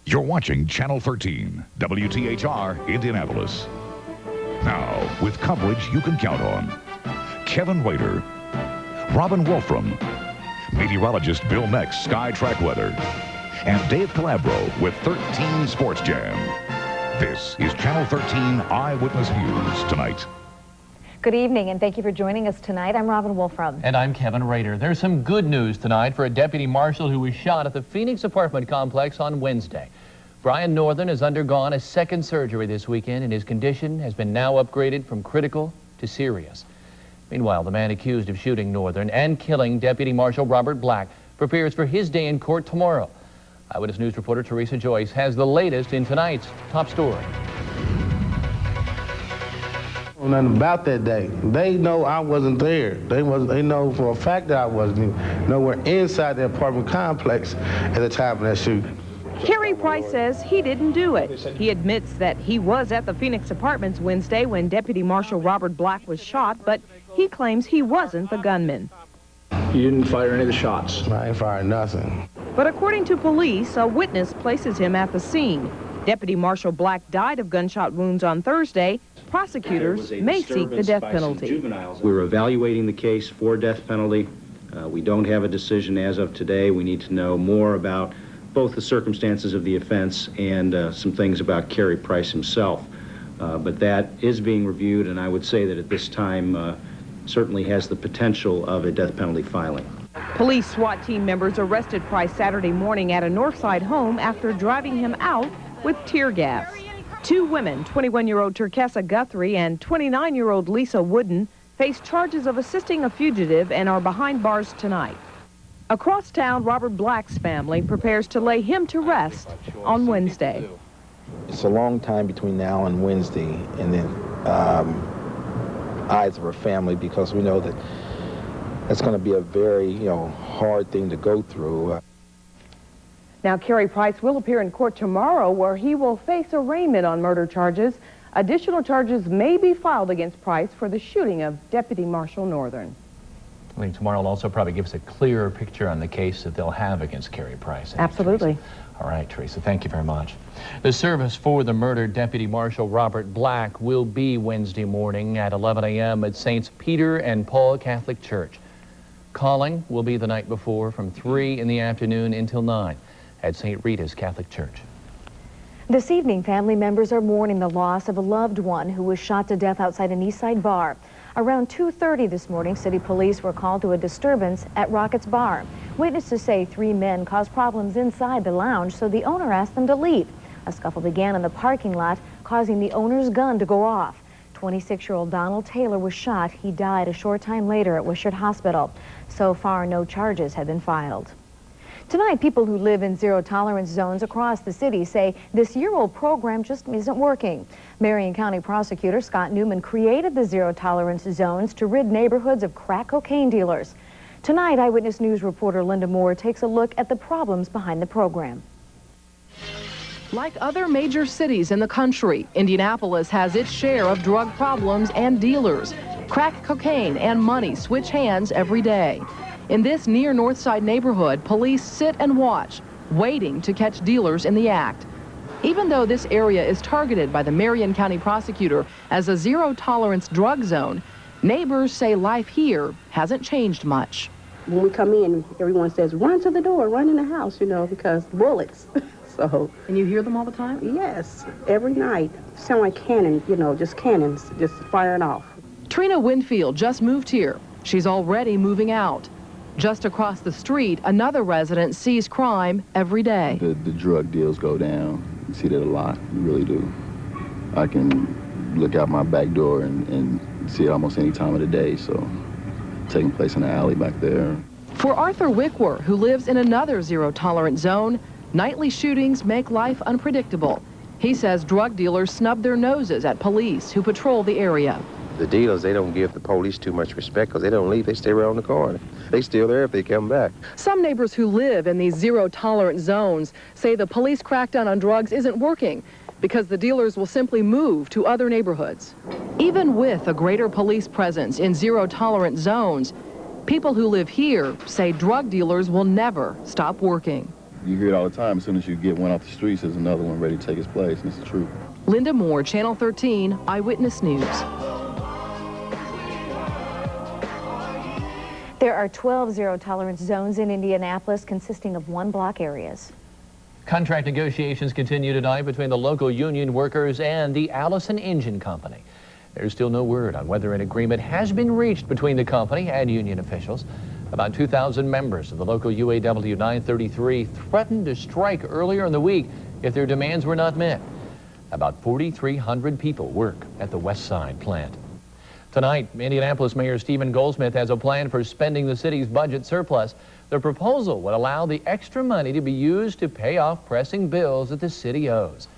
You're watching Channel 13, WTHR, Indianapolis. Now, with coverage you can count on, Kevin Rader, Robin Wolfram, meteorologist Bill Meck, Sky Track Weather, and Dave CALABRO with 13 Sports Jam. This is Channel 13 Eyewitness News tonight. Good evening, and thank you for joining us tonight. I'm Robin Wolfram. And I'm Kevin Rader. There's some good news tonight for a deputy marshal who was shot at the Phoenix apartment complex on Wednesday. Brian Northern has undergone a second surgery this weekend, and his condition has been now upgraded from critical to serious. Meanwhile, the man accused of shooting Northern and killing Deputy Marshal Robert Black prepares for his day in court tomorrow. Eyewitness News reporter Teresa Joyce has the latest in tonight's top story. Nothing about that day. They know I wasn't there. They know for a fact that I wasn't nowhere inside the apartment complex at the time of that shooting. Kerry Price says he didn't do it. He admits that he was at the Phoenix Apartments Wednesday when Deputy Marshal Robert Black was shot, but he claims he wasn't the gunman. You didn't fire any of the shots? I ain't fired nothing. But according to police, a witness places him at the scene. Deputy Marshal Black died of gunshot wounds on Thursday. Prosecutors may seek the death penalty. We're evaluating the case for death penalty. We don't have a decision as of today. We need to know more about both the circumstances of the offense and some things about Kerry Price himself. But that is being reviewed, and I would say that at this time certainly has the potential of a death penalty filing. Police SWAT team members arrested Price Saturday morning at a Northside home after driving him out with tear gas. Two women, 21-year-old Turkessa Guthrie and 29-year-old Lisa Wooden, face charges of assisting a fugitive and are behind bars tonight. Across town, Robert Black's family prepares to lay him to rest on Wednesday. It's a long time between now and Wednesday, and then eyes of our family, because we know that it's going to be a very, hard thing to go through. Now, Kerry Price will appear in court tomorrow, where he will face arraignment on murder charges. Additional charges may be filed against Price for the shooting of Deputy Marshal Northern. I think tomorrow will also probably give us a clearer picture on the case that they'll have against Kerry Price. Absolutely. Teresa. All right, Teresa, thank you very much. The service for the murdered Deputy Marshal Robert Black will be Wednesday morning at 11 a.m. at Saints Peter and Paul Catholic Church. Calling will be the night before from 3 in the afternoon until 9 at St. Rita's Catholic Church. This evening, family members are mourning the loss of a loved one who was shot to death outside an Eastside bar. Around 2:30 this morning, city police were called to a disturbance at Rocket's Bar. Witnesses say 3 men caused problems inside the lounge, so the owner asked them to leave. A scuffle began in the parking lot, causing the owner's gun to go off. 26-year-old Donald Taylor was shot. He died a short time later at Wishart Hospital. So far, no charges have been filed. Tonight, people who live in zero-tolerance zones across the city say this year-old program just isn't working. Marion County Prosecutor Scott Newman created the zero-tolerance zones to rid neighborhoods of crack cocaine dealers. Tonight, Eyewitness News reporter Linda Moore takes a look at the problems behind the program. Like other major cities in the country, Indianapolis has its share of drug problems and dealers. Crack cocaine and money switch hands every day. In this near Northside neighborhood, police sit and watch, waiting to catch dealers in the act. Even though this area is targeted by the Marion County prosecutor as a zero-tolerance drug zone, neighbors say life here hasn't changed much. When we come in, everyone says, run to the door, run in the house, because bullets. So. And you hear them all the time? Yes, every night. Sound like cannon, just cannons, just firing off. Trina Winfield just moved here. She's already moving out. Just across the street, another resident sees crime every day. The drug deals go down. You see that a lot. You really do. I can look out my back door and see it almost any time of the day, so taking place in the alley back there. For Arthur Wickwer, who lives in another zero-tolerance zone, nightly shootings make life unpredictable. He says drug dealers snub their noses at police who patrol the area. The dealers, they don't give the police too much respect because they don't leave. They stay around the corner. They still there if they come back. Some neighbors who live in these zero-tolerance zones say the police crackdown on drugs isn't working because the dealers will simply move to other neighborhoods. Even with a greater police presence in zero-tolerance zones, people who live here say drug dealers will never stop working. You hear it all the time. As soon as you get one off the streets, there's another one ready to take its place, and it's the truth. Linda Moore, Channel 13, Eyewitness News. There are 12 zero-tolerance zones in Indianapolis consisting of one-block areas. Contract negotiations continue tonight between the local union workers and the Allison Engine Company. There's still no word on whether an agreement has been reached between the company and union officials. About 2,000 members of the local UAW 933 threatened to strike earlier in the week if their demands were not met. About 4,300 people work at the West Side plant. Tonight, Indianapolis Mayor Stephen Goldsmith has a plan for spending the city's budget surplus. The proposal would allow the extra money to be used to pay off pressing bills that the city owes.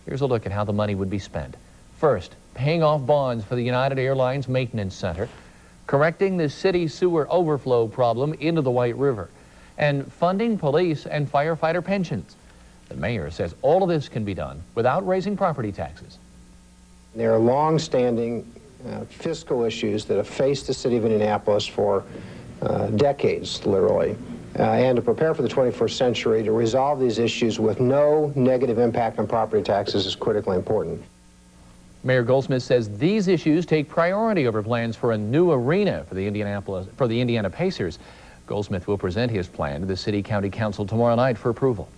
Here's a look at how the money would be spent. First, paying off bonds for the United Airlines Maintenance Center, correcting the city sewer overflow problem into the White River, and funding police and firefighter pensions. The mayor says all of this can be done without raising property taxes. There are long-standing fiscal issues that have faced the city of Indianapolis for decades, literally. And to prepare for the 21st century, to resolve these issues with no negative impact on property taxes is critically important. Mayor Goldsmith says these issues take priority over plans for a new arena for the Indiana Pacers. Goldsmith will present his plan to the City County Council tomorrow night for approval.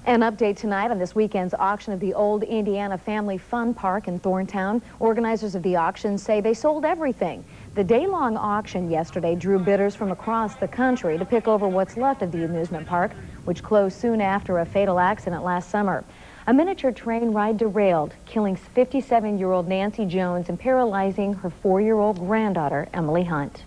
An update tonight on this weekend's auction of the old Indiana Family Fun Park in Thorntown. Organizers of the auction say they sold everything. The day-long auction yesterday drew bidders from across the country to pick over what's left of the amusement park, which closed soon after a fatal accident last summer. A miniature train ride derailed, killing 57-year-old Nancy Jones and paralyzing her 4-year-old granddaughter, Emily Hunt.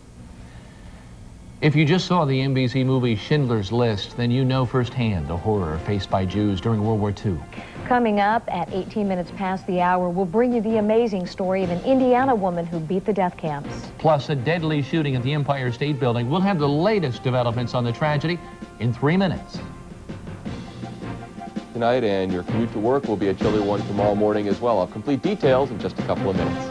If you just saw the NBC movie Schindler's List, then you know firsthand the horror faced by Jews during World War II. Coming up at 18 minutes past the hour, we'll bring you the amazing story of an Indiana woman who beat the death camps. Plus a deadly shooting at the Empire State Building. We'll have the latest developments on the tragedy in 3 minutes. Tonight, and your commute to work will be a chilly one tomorrow morning as well. I'll complete details in just a couple of minutes.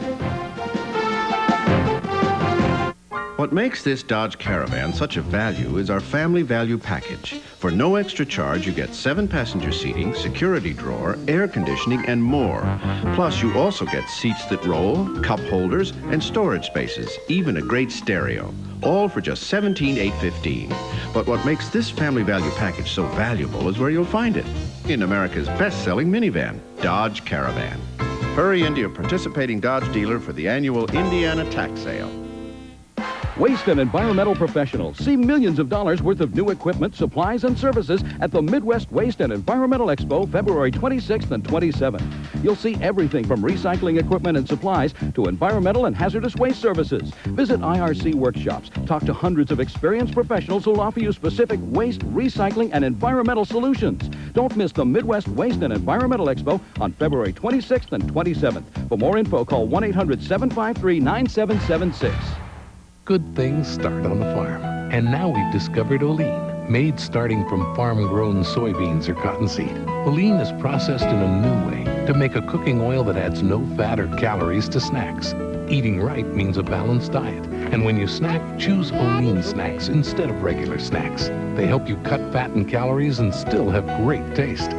What makes this Dodge Caravan such a value is our family value package. For no extra charge, you get 7 passenger seating, security drawer, air conditioning, and more. Plus, you also get seats that roll, cup holders, and storage spaces, even a great stereo. All for just $17,815. But what makes this family value package so valuable is where you'll find it. In America's best-selling minivan, Dodge Caravan. Hurry into your participating Dodge dealer for the annual Indiana tax sale. Waste and environmental professionals see millions of dollars worth of new equipment, supplies, and services at the Midwest Waste and Environmental Expo, February 26th and 27th. You'll see everything from recycling equipment and supplies to environmental and hazardous waste services. Visit IRC workshops. Talk to hundreds of experienced professionals who'll offer you specific waste, recycling, and environmental solutions. Don't miss the Midwest Waste and Environmental Expo on February 26th and 27th. For more info, call 1-800-753-9776. Good things start on the farm. And now we've discovered Olean, made starting from farm-grown soybeans or cottonseed. Olean is processed in a new way to make a cooking oil that adds no fat or calories to snacks. Eating right means a balanced diet. And when you snack, choose Olean snacks instead of regular snacks. They help you cut fat and calories and still have great taste.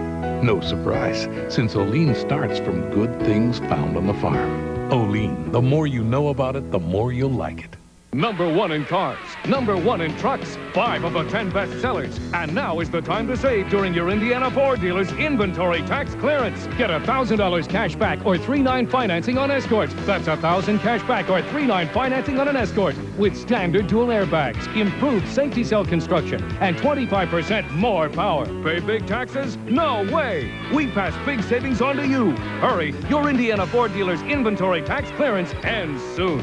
No surprise, since Olean starts from good things found on the farm. Olean, the more you know about it, the more you'll like it. #1 in cars, #1 in trucks, 5 of the 10 best sellers. And now is the time to save during your Indiana Ford dealer's inventory tax clearance. Get $1,000 cash back or 3-9 financing on Escorts. That's $1,000 cash back or 3-9 financing on an Escort with standard dual airbags, improved safety cell construction, and 25% more power. Pay big taxes? No way! We pass big savings on to you. Hurry, your Indiana Ford dealer's inventory tax clearance ends soon.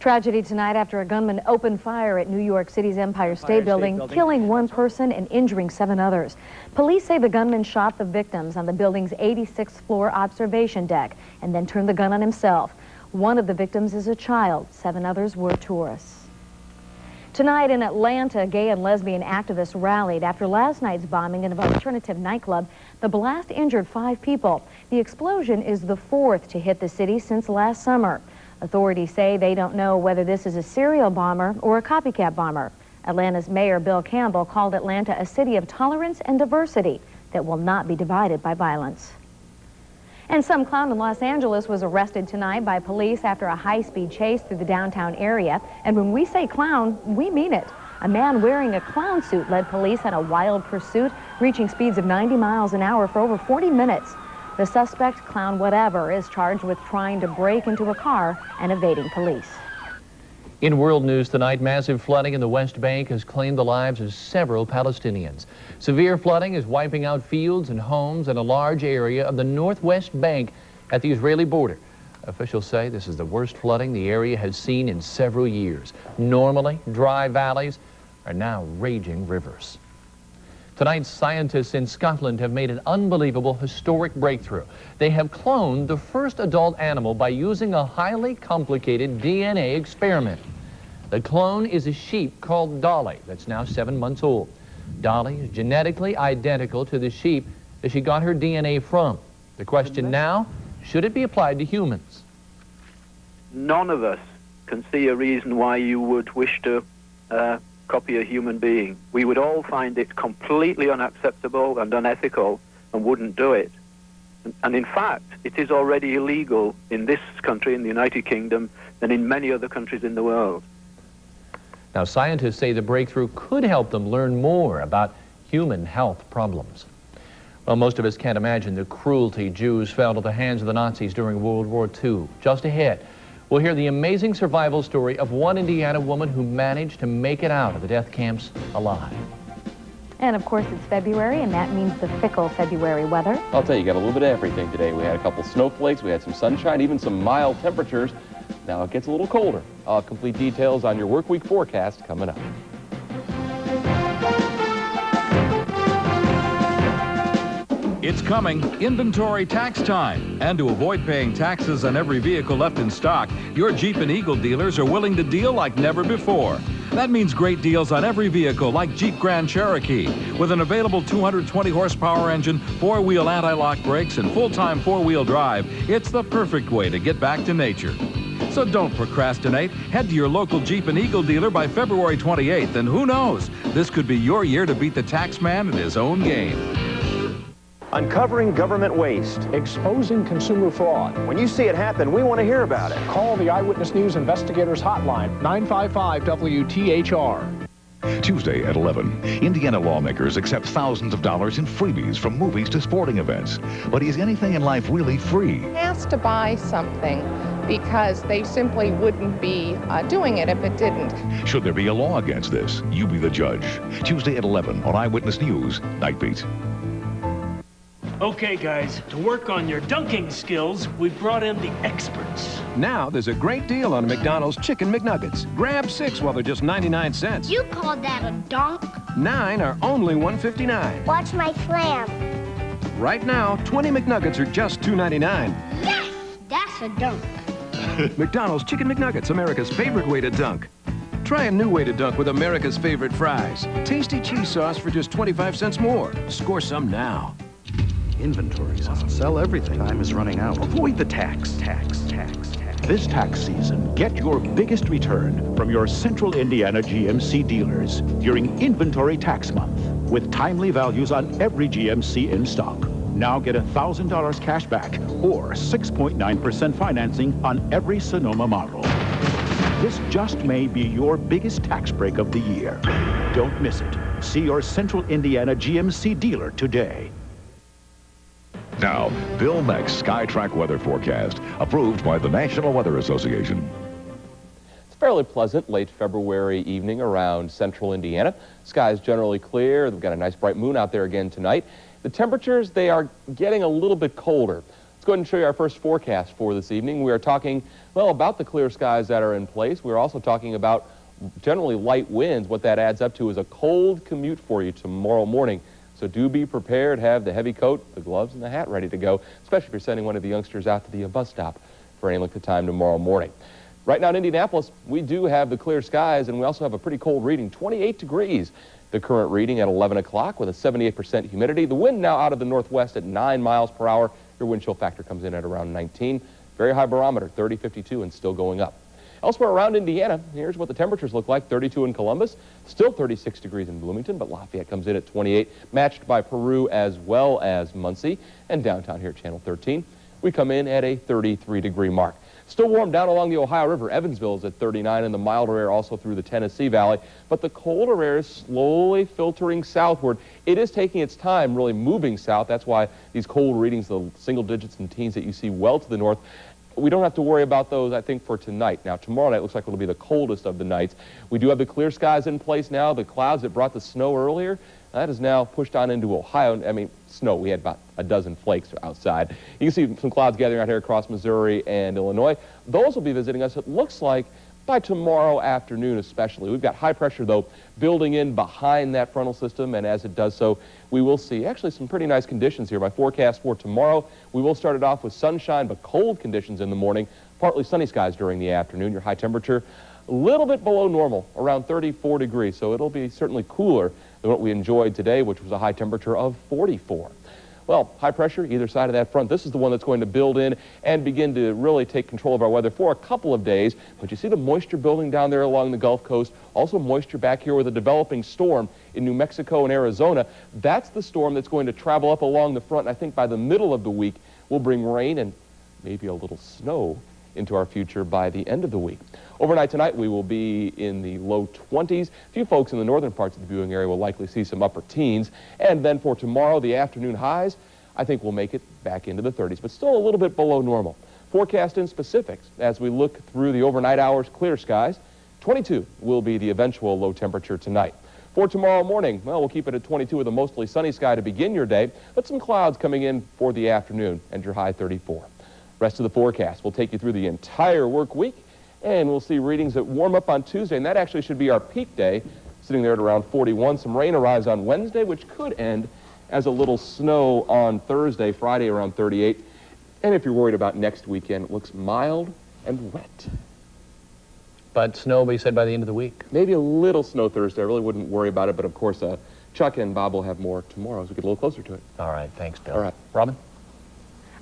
Tragedy tonight after a gunman opened fire at New York City's Empire State Building, killing 1 person and injuring 7 others. Police say the gunman shot the victims on the building's 86th floor observation deck and then turned the gun on himself. 1 of the victims is a child. 7 others were tourists. Tonight in Atlanta, gay and lesbian activists rallied after last night's bombing in an alternative nightclub. The blast injured 5 people. The explosion is the 4th to hit the city since last summer. Authorities say they don't know whether this is a serial bomber or a copycat bomber. Atlanta's Mayor Bill Campbell called Atlanta a city of tolerance and diversity that will not be divided by violence. And some clown in Los Angeles was arrested tonight by police after a high-speed chase through the downtown area. And when we say clown, we mean it. A man wearing a clown suit led police on a wild pursuit, reaching speeds of 90 miles an hour for over 40 minutes. The suspect, Clown Whatever, is charged with trying to break into a car and evading police. In world news tonight, massive flooding in the West Bank has claimed the lives of several Palestinians. Severe flooding is wiping out fields and homes in a large area of the Northwest Bank at the Israeli border. Officials say this is the worst flooding the area has seen in several years. Normally, dry valleys are now raging rivers. Tonight, scientists in Scotland have made an unbelievable historic breakthrough. They have cloned the first adult animal by using a highly complicated DNA experiment. The clone is a sheep called Dolly that's now 7 months old. Dolly is genetically identical to the sheep that she got her DNA from. The question now, should it be applied to humans? None of us can see a reason why you would wish to copy a human being. We would all find it completely unacceptable and unethical and wouldn't do it. And in fact, it is already illegal in this country, in the United Kingdom, and in many other countries in the world. Now, scientists say the breakthrough could help them learn more about human health problems. Well, most of us can't imagine the cruelty Jews felt at the hands of the Nazis during World War II. Just ahead, we'll hear the amazing survival story of one Indiana woman who managed to make it out of the death camps alive. And of course, it's February, and that means the fickle February weather. I'll tell you, got a little bit of everything today. We had a couple snowflakes, we had some sunshine, even some mild temperatures. Now it gets a little colder. I'll have complete details on your work week forecast coming up. It's coming, inventory tax time. And to avoid paying taxes on every vehicle left in stock, your Jeep and Eagle dealers are willing to deal like never before. That means great deals on every vehicle like Jeep Grand Cherokee. With an available 220 horsepower engine, four-wheel anti-lock brakes, and full-time four-wheel drive, it's the perfect way to get back to nature. So don't procrastinate. Head to your local Jeep and Eagle dealer by February 28th, and who knows, this could be your year to beat the tax man at his own game. Uncovering government waste. Exposing consumer fraud. When you see it happen, we want to hear about it. Call the Eyewitness News Investigators Hotline, 955-WTHR. Tuesday at 11, Indiana lawmakers accept thousands of dollars in freebies from movies to sporting events. But is anything in life really free? Has to buy something because they simply wouldn't be doing it if it didn't. Should there be a law against this? You be the judge. Tuesday at 11 on Eyewitness News, Night Beat. Okay, guys, to work on your dunking skills, we've brought in the experts. Now there's a great deal on McDonald's Chicken McNuggets. Grab 6 while they're just 99 cents. You called that a dunk? 9 are only $1.59. Watch my slam. Right now, 20 McNuggets are just $2.99. Yes! That's a dunk. McDonald's Chicken McNuggets, America's favorite way to dunk. Try a new way to dunk with America's favorite fries. Tasty cheese sauce for just 25 cents more. Score some now. Inventories on. Sell everything. Time is running out. Avoid the tax. This tax season, get your biggest return from your Central Indiana GMC dealers during Inventory Tax Month with timely values on every GMC in stock. Now get $1,000 cash back or 6.9% financing on every Sonoma model. This just may be your biggest tax break of the year. Don't miss it. See your Central Indiana GMC dealer today. Now, Bill Meck's SkyTrack weather forecast, approved by the National Weather Association. It's fairly pleasant late February evening around central Indiana. Sky's generally clear. We've got a nice bright moon out there again tonight. The temperatures, they are getting a little bit colder. Let's go ahead and show you our first forecast for this evening. We are talking, well, about the clear skies that are in place. We're also talking about generally light winds. What that adds up to is a cold commute for you tomorrow morning. So do be prepared, have the heavy coat, the gloves, and the hat ready to go, especially if you're sending one of the youngsters out to the bus stop for any length of time tomorrow morning. Right now in Indianapolis, we do have the clear skies, and we also have a pretty cold reading, 28 degrees. The current reading at 11 o'clock with a 78% humidity. The wind now out of the northwest at 9 miles per hour. Your wind chill factor comes in at around 19. Very high barometer, 30, 52, and still going up. Elsewhere around Indiana, here's what the temperatures look like. 32 in Columbus, still 36 degrees in Bloomington, but Lafayette comes in at 28, matched by Peru as well as Muncie. And downtown here at Channel 13, we come in at a 33-degree mark. Still warm down along the Ohio River. Evansville is at 39, and the milder air also through the Tennessee Valley. But the colder air is slowly filtering southward. It is taking its time really moving south. That's why these cold readings, the single digits and teens that you see well to the north, we don't have to worry about those, I think, for tonight. Now, tomorrow night looks like it'll be the coldest of the nights. We do have the clear skies in place now. The clouds that brought the snow earlier, that is now pushed on into Ohio. I mean, snow, we had about a dozen flakes outside. You can see some clouds gathering out here across Missouri and Illinois. Those will be visiting us, it looks like, by tomorrow afternoon especially. We've got high pressure, though, building in behind that frontal system, and as it does so, we will see actually some pretty nice conditions here. My forecast for tomorrow, we will start it off with sunshine, but cold conditions in the morning, partly sunny skies during the afternoon. Your high temperature, a little bit below normal, around 34 degrees, so it'll be certainly cooler than what we enjoyed today, which was a high temperature of 44. Well, high pressure either side of that front. This is the one that's going to build in and begin to really take control of our weather for a couple of days. But you see the moisture building down there along the Gulf Coast. Also moisture back here with a developing storm in New Mexico and Arizona. That's the storm that's going to travel up along the front. And I think by the middle of the week, will bring rain and maybe a little snow into our future by the end of the week. Overnight tonight, we will be in the low 20s. A few folks in the northern parts of the viewing area will likely see some upper teens. And then for tomorrow, the afternoon highs, I think we'll make it back into the 30s, but still a little bit below normal. Forecast in specifics as we look through the overnight hours, clear skies. 22 will be the eventual low temperature tonight. For tomorrow morning, well, we'll keep it at 22 with a mostly sunny sky to begin your day, but some clouds coming in for the afternoon and your high 34. Rest of the forecast will take you through the entire work week, and we'll see readings that warm up on Tuesday, and that actually should be our peak day, sitting there at around 41. Some rain arrives on Wednesday, which could end as a little snow on Thursday, Friday around 38. And if you're worried about next weekend, it looks mild and wet. But snow, we said, by the end of the week. Maybe a little snow Thursday. I really wouldn't worry about it, but of course, Chuck and Bob will have more tomorrow as we get a little closer to it. All right, thanks, Bill. All right. Robin?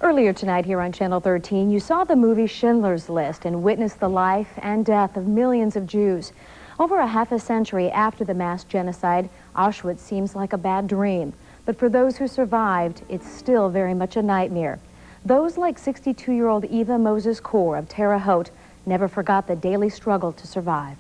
Earlier tonight here on Channel 13, you saw the movie Schindler's List and witnessed the life and death of millions of Jews. Over a half a century after the mass genocide, Auschwitz seems like a bad dream. But for those who survived, it's still very much a nightmare. Those like 62-year-old Eva Moses Kaur of Terre Haute never forgot the daily struggle to survive.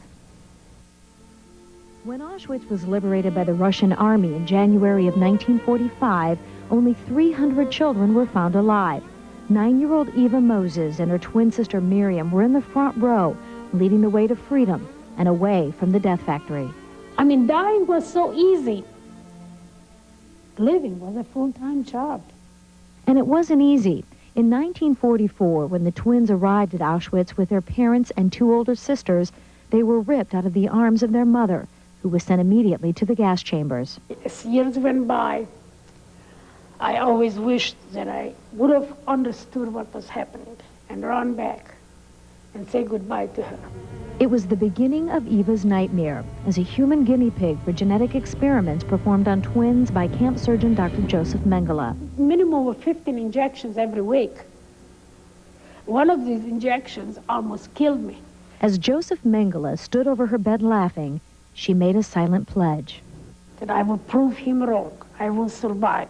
When Auschwitz was liberated by the Russian army in January of 1945, only 300 children were found alive. 9-year-old Eva Moses and her twin sister Miriam were in the front row, leading the way to freedom and away from the death factory. I mean, dying was so easy. Living was a full-time job. And it wasn't easy. In 1944, when the twins arrived at Auschwitz with their parents and 2 older sisters, they were ripped out of the arms of their mother, who was sent immediately to the gas chambers. As years went by, I always wished that I would have understood what was happening and run back and say goodbye to her. It was the beginning of Eva's nightmare as a human guinea pig for genetic experiments performed on twins by camp surgeon Dr. Joseph Mengele. Minimum of 15 injections every week. One of these injections almost killed me. As Joseph Mengele stood over her bed laughing, she made a silent pledge. That I will prove him wrong. I will survive.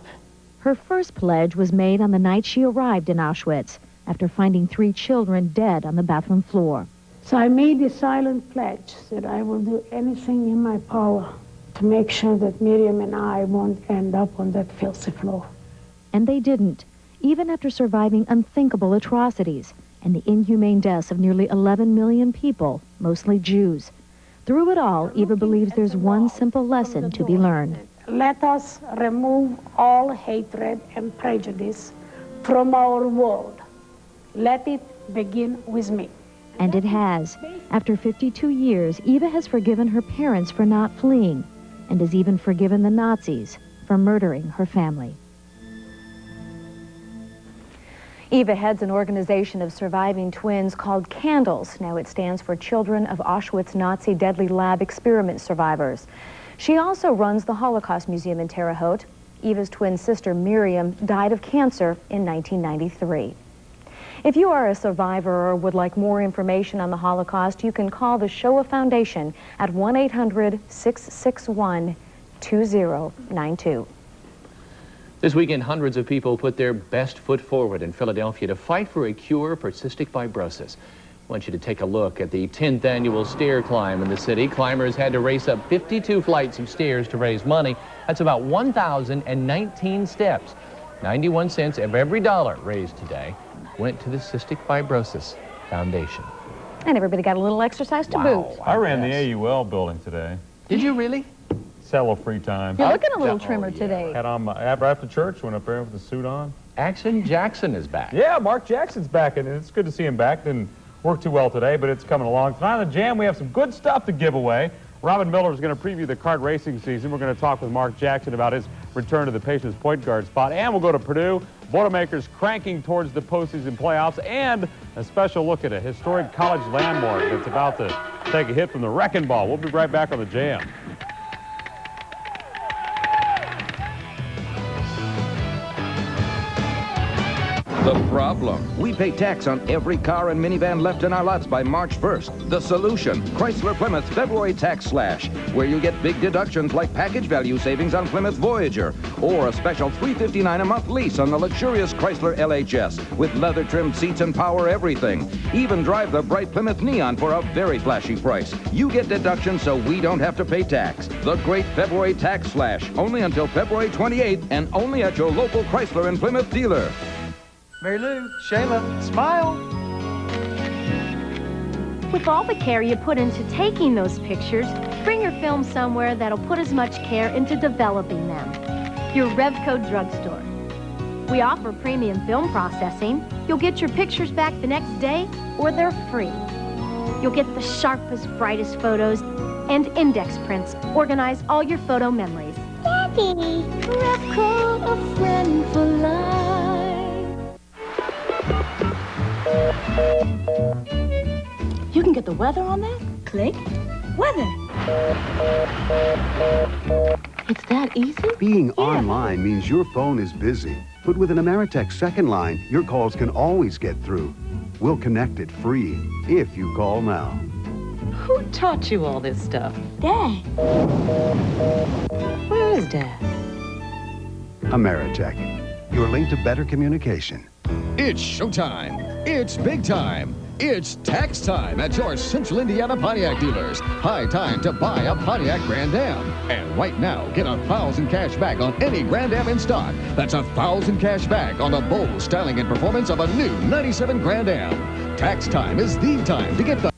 Her first pledge was made on the night she arrived in Auschwitz, after finding 3 children dead on the bathroom floor. So I made a silent pledge that I will do anything in my power to make sure that Miriam and I won't end up on that filthy floor. And they didn't, even after surviving unthinkable atrocities and the inhumane deaths of nearly 11 million people, mostly Jews. Through it all, Eva believes there's one simple lesson to be learned. Let us remove all hatred and prejudice from our world. Let it begin with me. And it has. After 52 years, Eva has forgiven her parents for not fleeing, and has even forgiven the Nazis for murdering her family. Eva heads an organization of surviving twins called Candles. Now it stands for Children of Auschwitz Nazi Deadly Lab Experiment Survivors. She also runs the Holocaust Museum in Terre Haute. Eva's twin sister Miriam died of cancer in 1993. If you are a survivor or would like more information on the Holocaust, you can call the Shoah Foundation at 1-800-661-2092. This weekend, hundreds of people put their best foot forward in Philadelphia to fight for a cure for cystic fibrosis. I want you to take a look at the 10th annual stair climb in the city. Climbers had to race up 52 flights of stairs to raise money. That's about 1,019 steps. 91 cents of every dollar raised today went to the Cystic Fibrosis Foundation. And everybody got a little exercise to boot. I ran the AUL building today. Did you really? Sell free time. You're looking a little trimmer today. Had on my, after church, went up there with the suit on. Action Jackson is back. Yeah, Mark Jackson's back, and it's good to see him back. Didn't work too well today, but it's coming along. Tonight on the Jam, we have some good stuff to give away. Robin Miller is going to preview the kart racing season. We're going to talk with Mark Jackson about his return to the Patients point guard spot. And we'll go to Purdue. Boilermakers cranking towards the postseason playoffs. And a special look at a historic college landmark that's about to take a hit from the wrecking ball. We'll be right back on the Jam. The problem? We pay tax on every car and minivan left in our lots by March 1st. The solution? Chrysler Plymouth February Tax Slash, where you get big deductions like package value savings on Plymouth Voyager, or a special $359 a month lease on the luxurious Chrysler LHS with leather-trimmed seats and power everything. Even drive the bright Plymouth Neon for a very flashy price. You get deductions so we don't have to pay tax. The great February Tax Slash, only until February 28th and only at your local Chrysler and Plymouth dealer. Mary Lou, Shayla, smile. With all the care you put into taking those pictures, bring your film somewhere that'll put as much care into developing them. Your Revco drugstore. We offer premium film processing. You'll get your pictures back the next day, or they're free. You'll get the sharpest, brightest photos and index prints. Organize all your photo memories. Daddy! Revco, a friend for life. You can get the weather on that? Click. Weather. It's that easy? Being online means your phone is busy. But with an Ameritech second line, your calls can always get through. We'll connect it free if you call now. Who taught you all this stuff? Dad. Where is Dad? Ameritech, your link to better communication. It's showtime. It's big time. It's tax time at your Central Indiana Pontiac dealers. High time to buy a Pontiac Grand Am. And right now, get $1,000 cash back on any Grand Am in stock. That's $1,000 cash back on the bold styling and performance of a new '97 Grand Am. Tax time is the time to get the